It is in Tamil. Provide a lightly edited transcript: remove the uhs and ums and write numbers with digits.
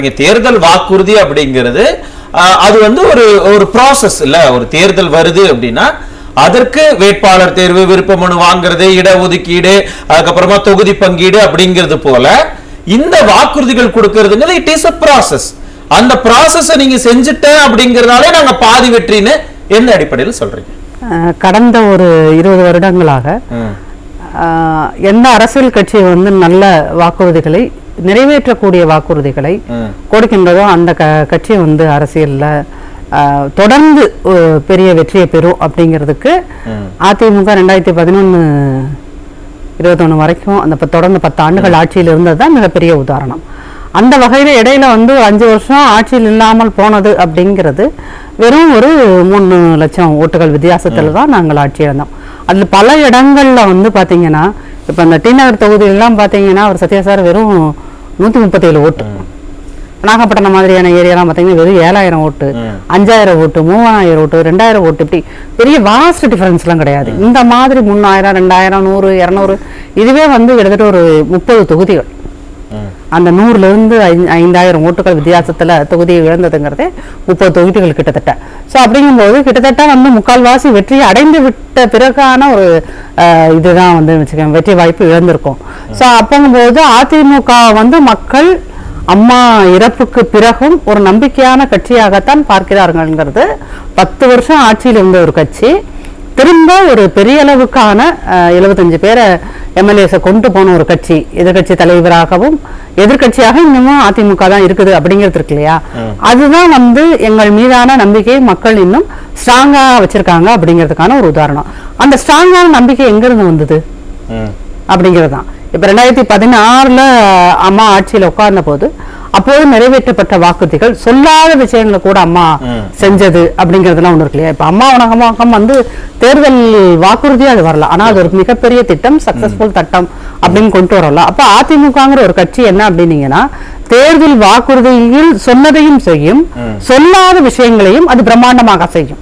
சொல்றீங்க தேர்தல் வாக்குறுதி அப்படிங்கிறது அது வந்து ஒரு ப்ராசஸ் இல்ல. ஒரு தேர்தல் வருது அப்படின்னா அதற்கு வேட்பாளர் தேர்வு, விருப்ப மனு வாங்குறது, இடஒதுக்கீடு, அதுக்கப்புறமா தொகுதி பங்கீடு அப்படிங்கிறது போல இந்த வாக்குறுதிகள் கொடுக்கறதுங்கிறது இட் இஸ் a process. அந்த ப்ராசஸ் நீங்க செஞ்சுட்ட அப்படிங்கறதாலே நாங்க பாதி வெற்றின்னு எந்த அடிப்படையில் சொல்றீங்க? கடந்த ஒரு 20 வருடங்களாக எந்த அரசியல் கட்சி வந்து நல்ல வாக்குறுதிகளை நிறைவேற்றக்கூடிய வாக்குறுதிகளை கொடுக்கின்றதோ அந்த கட்சி வந்து அரசியல்ல தொடர்ந்து பெரிய வெற்றியை பெறும் அப்படிங்கிறதுக்கு அதிமுக 2011-21 வரைக்கும் அந்த தொடர்ந்து 10 ஆண்டுகள் ஆட்சியில் இருந்தது தான் மிகப்பெரிய உதாரணம். அந்த வகையில இடையில வந்து 5 வருஷம் ஆட்சியில் இல்லாமல் போனது அப்படிங்கிறது வெறும் ஒரு 3 லட்சம் ஓட்டுகள் வித்தியாசத்துல தான் நாங்கள் ஆட்சி இழந்தோம். அதுல பல இடங்கள்ல வந்து பாத்தீங்கன்னா இப்ப இந்த டி நகர் தொகுதியெல்லாம் பாத்தீங்கன்னா அவர் சத்யா சார் வெறும் 137 ஓட்டு, நாகப்பட்டினம் மாதிரியான ஏரியாலாம் பாத்தீங்கன்னா வெறும் 7000 ஓட்டு, 5000 ஓட்டு, 3000 ஓட்டு, 2000 ஓட்டு, இப்படி பெரிய வாஸ்ட் டிஃபரன்ஸ் எல்லாம் கிடையாது. இந்த மாதிரி 3000, 2000, 100, 200 இதுவே வந்து கிட்டத்தட்ட ஒரு 30 தொகுதிகள் அந்த 100ல இருந்து 5000 ஓட்டுகள் வித்தியாசத்துல தொகுதியை இழந்ததுங்கிறதே 30 தொகுதிகள் கிட்டத்தட்ட. ஸோ அப்படிங்கும்போது கிட்டத்தட்ட வந்து முக்கால்வாசி வெற்றியை அடைந்து விட்ட பிறகான ஒரு இதுதான் வந்து வச்சுக்கோங்க வெற்றி வாய்ப்பு இழந்திருக்கும். ஸோ அப்போங்கும்போது அதிமுக வந்து மக்கள் அம்மா இறப்புக்கு பிறகும் ஒரு நம்பிக்கையான கட்சியாகத்தான் பார்க்கிறார்கள்ங்கிறது 10 வருஷம் ஆட்சியில் இருந்த ஒரு கட்சி திரும்ப ஒரு பெரிய அளவுக்கான 75 பேரை எம்எல்ஏஸை கொண்டு போன ஒரு கட்சி, எதிர்கட்சி தலைவராகவும் எதிர்கட்சியாக இன்னமும் அதிமுக தான் இருக்குது அப்படிங்கிறது இருக்கு இல்லையா, அதுதான் வந்து எங்கள் மீதான நம்பிக்கை மக்கள் இன்னும் ஸ்ட்ராங்கா வச்சிருக்காங்க அப்படிங்கிறதுக்கான ஒரு உதாரணம். அந்த ஸ்ட்ராங்கான நம்பிக்கை எங்கிருந்து வந்தது அப்படிங்கிறது தான். இப்ப 2016ல அம்மா ஆட்சியில உட்கார்ந்த போது அப்போது நிறைவேற்றப்பட்ட வாக்குறுதிகள் சொல்லாத விஷயங்களை கூட அம்மா செஞ்சது அப்படிங்கறதுலாம் ஒண்ணு இருக்கு இல்லையா. இப்ப அம்மா உணவகம் வந்து தேர்தல் வாக்குறுதியா அது வரல, ஆனா அது ஒரு மிகப்பெரிய திட்டம், சக்சஸ்ஃபுல் திட்டம் அப்படின்னு கொண்டு வரலாம். அப்ப அதிமுகங்கிற ஒரு கட்சி என்ன அப்படின்னீங்கன்னா தேர்தல் வாக்குறுதியில் சொன்னதையும் செய்யும், சொல்லாத விஷயங்களையும் அது பிரம்மாண்டமாக செய்யும்.